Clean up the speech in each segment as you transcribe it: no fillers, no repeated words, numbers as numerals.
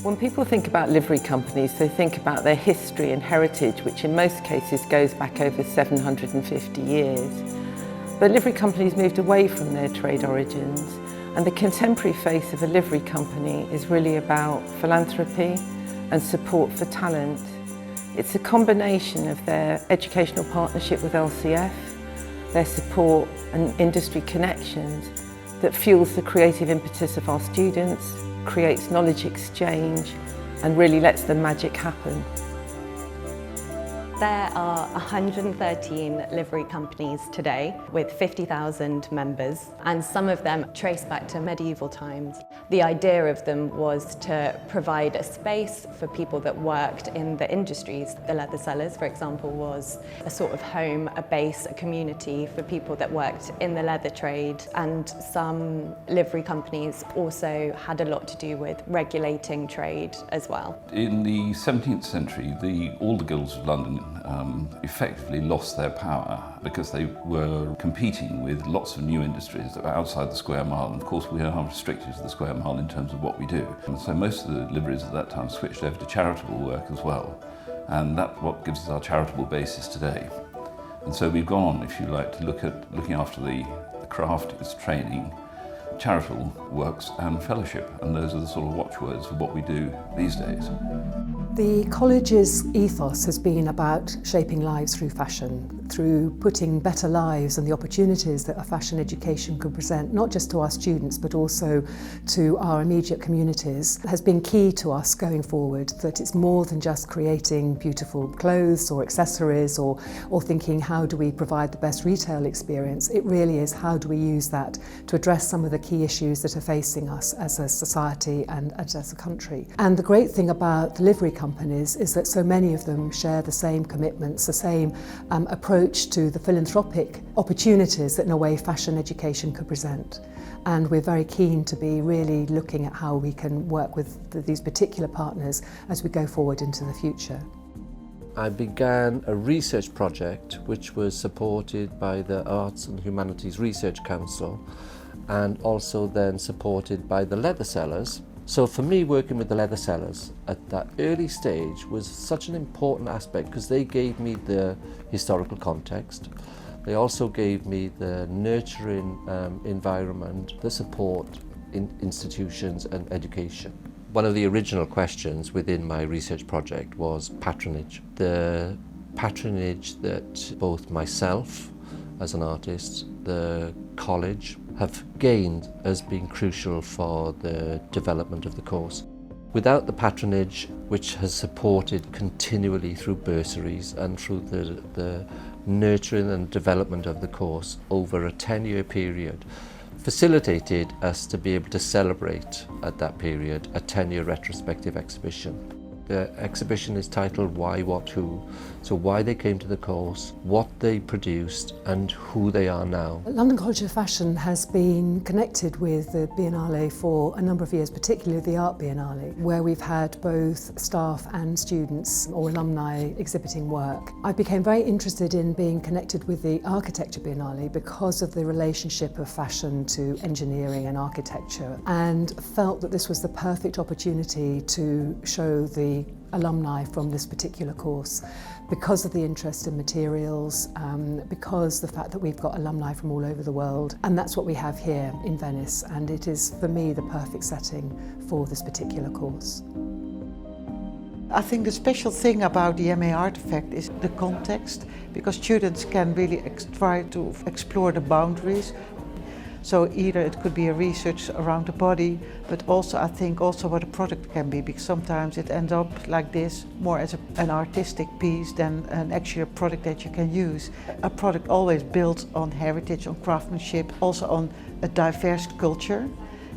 When people think about livery companies, they think about their history and heritage, which in most cases goes back over 750 years. But livery companies moved away from their trade origins, and the contemporary face of a livery company is really about philanthropy and support for talent. It's a combination of their educational partnership with LCF, their support and industry connections that fuels the creative impetus of our students, creates knowledge exchange and really lets the magic happen. There are 113 livery companies today with 50,000 members, and some of them trace back to medieval times. The idea of them was to provide a space for people that worked in the industries. The leather sellers, for example, was a sort of home, a base, a community for people that worked in the leather trade, and some livery companies also had a lot to do with regulating trade as well. In the 17th century, all the guilds of London effectively lost their power because they were competing with lots of new industries that were outside the square mile. And of course, we are restricted to the square mile in terms of what we do. And so most of the liveries at that time switched over to charitable work as well. And that's what gives us our charitable basis today. And so we've gone on, if you like, to looking after the craft, its training, charitable works and fellowship. And those are the sort of watchwords for what we do these days. The college's ethos has been about shaping lives through fashion, through putting better lives and the opportunities that a fashion education could present, not just to our students but also to our immediate communities, has been key to us going forward, that it's more than just creating beautiful clothes or accessories or thinking how do we provide the best retail experience. It really is how do we use that to address some of the key issues that are facing us as a society and as a country. And the great thing about the livery companies is that so many of them share the same commitments, the same approach to the philanthropic opportunities that in a way fashion education could present. And we're very keen to be really looking at how we can work with these particular partners as we go forward into the future. I began a research project which was supported by the Arts and Humanities Research Council and also then supported by the leather sellers. So for me, working with the leather sellers at that early stage was such an important aspect because they gave me the historical context. They also gave me the nurturing environment, the support in institutions and education. One of the original questions within my research project was patronage. The patronage that both myself as an artist, the college, have gained as being crucial for the development of the course. Without the patronage, which has supported continually through bursaries and through the nurturing and development of the course over a 10-year period, facilitated us to be able to celebrate at that period a 10-year retrospective exhibition. The exhibition is titled Why, What, Who. So why they came to the course, what they produced and who they are now. London College of Fashion has been connected with the Biennale for a number of years, particularly the Art Biennale, where we've had both staff and students or alumni exhibiting work. I became very interested in being connected with the Architecture Biennale because of the relationship of fashion to engineering and architecture, and felt that this was the perfect opportunity to show the alumni from this particular course because of the interest in materials, because the fact that we've got alumni from all over the world, and that's what we have here in Venice, and it is for me the perfect setting for this particular course. I think the special thing about the MA Artifact is the context, because students can really try to explore the boundaries. So either it could be a research around the body, but also I think also what a product can be, because sometimes it ends up like this, more as an artistic piece than an actual product that you can use. A product always built on heritage, on craftsmanship, also on a diverse culture.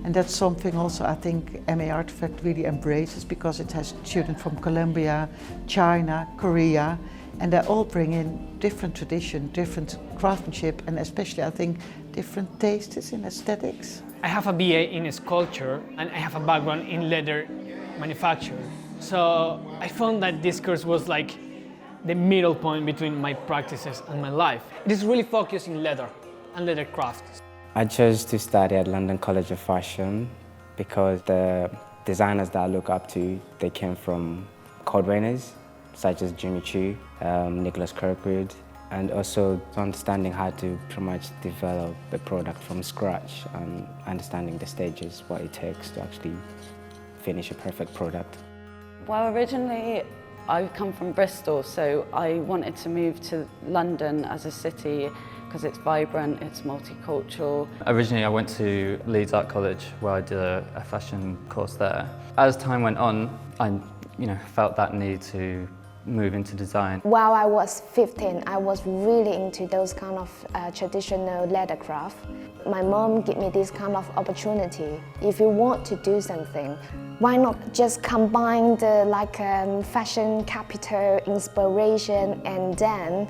And that's something also I think MA Artifact really embraces, because it has students from Colombia, China, Korea, and they all bring in different tradition, different craftsmanship, and especially I think different tastes in aesthetics. I have a BA in sculpture and I have a background in leather manufacture. So I found that this course was like the middle point between my practices and my life. It is really focused in leather and leather crafts. I chose to study at London College of Fashion because the designers that I look up to, they came from codewiners such as Jimmy Choo, Nicholas Kirkwood, and also understanding how to pretty much develop the product from scratch and understanding the stages, what it takes to actually finish a perfect product. Well, originally I come from Bristol, so I wanted to move to London as a city because it's vibrant, it's multicultural. Originally I went to Leeds Art College where I did a fashion course there. As time went on, I felt that need to move into design. While I was 15, I was really into those kind of traditional leather craft. My mom gave me this kind of opportunity. If you want to do something, why not just combine the fashion capital inspiration and then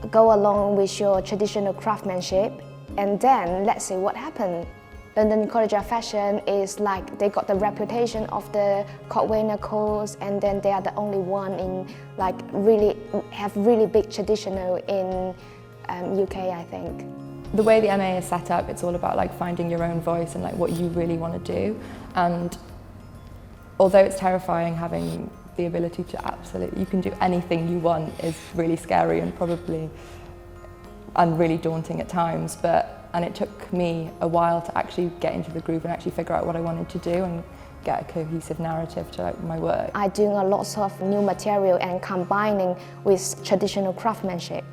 go along with your traditional craftsmanship, and then let's see what happened. London College of Fashion is like, they got the reputation of the codewinner course, and then they are the only one in really big traditional in UK, I think. The way the MA is set up, it's all about finding your own voice and what you really want to do. And although it's terrifying, having the ability to you can do anything you want is really scary and really daunting at times. And it took me a while to actually get into the groove and actually figure out what I wanted to do and get a cohesive narrative to my work. I'm doing a lot of new material and combining with traditional craftsmanship.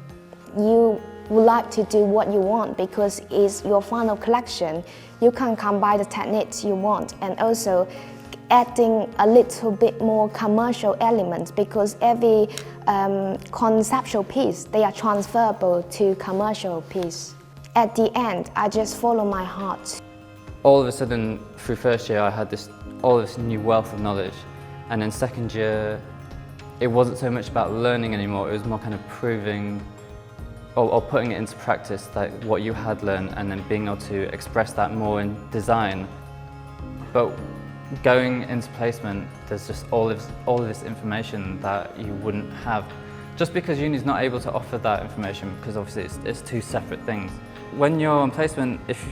You would like to do what you want because it's your final collection. You can combine the techniques you want and also adding a little bit more commercial elements because every conceptual piece, they are transferable to commercial piece. At the end, I just follow my heart. All of a sudden, through first year, I had all this new wealth of knowledge. And in second year, it wasn't so much about learning anymore, it was more kind of proving or putting it into practice, what you had learned, and then being able to express that more in design. But going into placement, there's just all of this information that you wouldn't have. Just because uni's not able to offer that information, because obviously it's two separate things. When you're on placement, if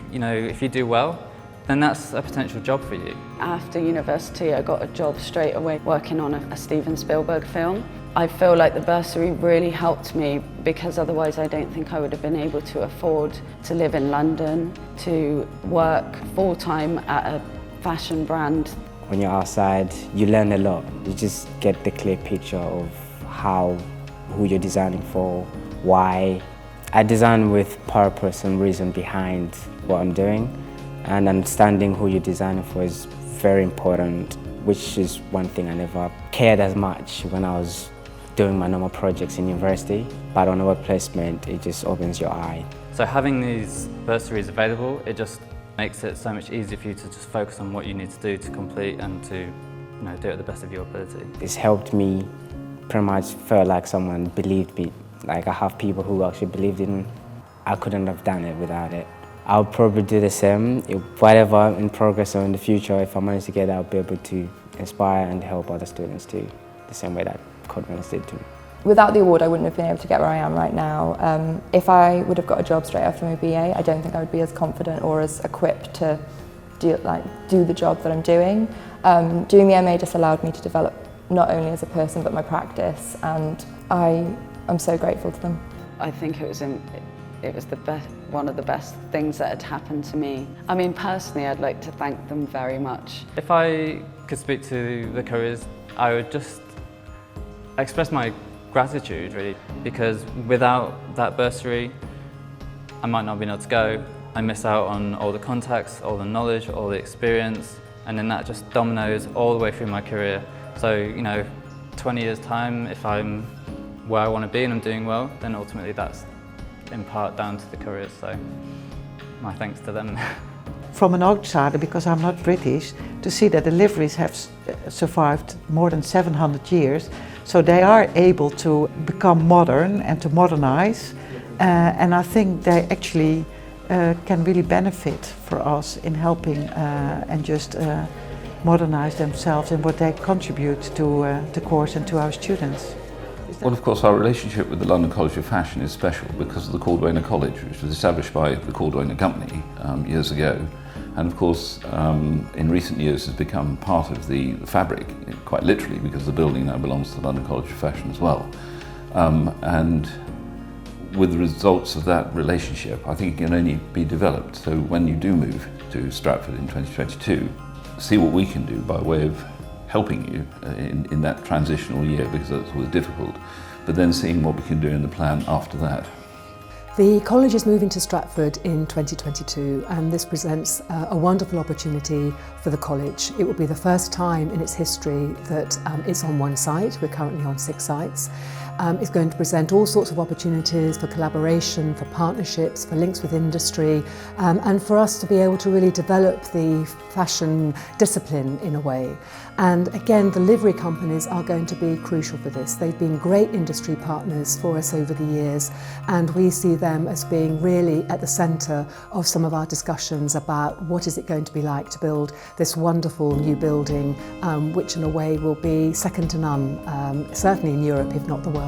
you do well, then that's a potential job for you. After university, I got a job straight away working on a Steven Spielberg film. I feel like the bursary really helped me because otherwise I don't think I would have been able to afford to live in London, to work full-time at a fashion brand. When you're outside, you learn a lot. You just get the clear picture of who you're designing for, why. I design with purpose and reason behind what I'm doing, and understanding who you're designing for is very important, which is one thing I never cared as much when I was doing my normal projects in university, but on a work placement, it just opens your eye. So having these bursaries available, it just makes it so much easier for you to just focus on what you need to do to complete and to do it at the best of your ability. It's helped me pretty much feel like someone believed me. I have people who actually believed in me. I couldn't have done it without it. I'll probably do the same. Whatever in progress or in the future, if I manage to get it, I'll be able to inspire and help other students too, the same way that Codewiners did too. Without the award, I wouldn't have been able to get where I am right now. If I would have got a job straight after my BA, I don't think I would be as confident or as equipped to do the job that I'm doing. Doing the MA just allowed me to develop not only as a person but my practice, and I'm so grateful to them. I think it was one of the best things that had happened to me. I mean, personally, I'd like to thank them very much. If I could speak to the careers, I would just express my gratitude, really, because without that bursary, I might not have been able to go. I miss out on all the contacts, all the knowledge, all the experience, and then that just dominoes all the way through my career. So, 20 years' time, if I'm where I want to be and I'm doing well, then ultimately that's in part down to the careers, so my thanks to them. From an outsider, because I'm not British, to see that the Liveries have survived more than 700 years, so they are able to become modern and to modernize, and I think they actually can really benefit for us in helping and just modernize themselves and what they contribute to the course and to our students. Well, of course, our relationship with the London College of Fashion is special because of the Cordwainer College, which was established by the Cordwainer Company years ago. And of course, in recent years has become part of the fabric, quite literally, because the building now belongs to the London College of Fashion as well. And with the results of that relationship, I think it can only be developed. So when you do move to Stratford in 2022, see what we can do by way of helping you in that transitional year, because that's always difficult, but then seeing what we can do in the plan after that. The college is moving to Stratford in 2022, and this presents a wonderful opportunity for the college. It will be the first time in its history that it's on one site. We're currently on 6 sites. It's going to present all sorts of opportunities for collaboration, for partnerships, for links with industry, and for us to be able to really develop the fashion discipline in a way. And again, the livery companies are going to be crucial for this. They've been great industry partners for us over the years, and we see them as being really at the centre of some of our discussions about what is it going to be like to build this wonderful new building, which in a way will be second to none, certainly in Europe, if not the world.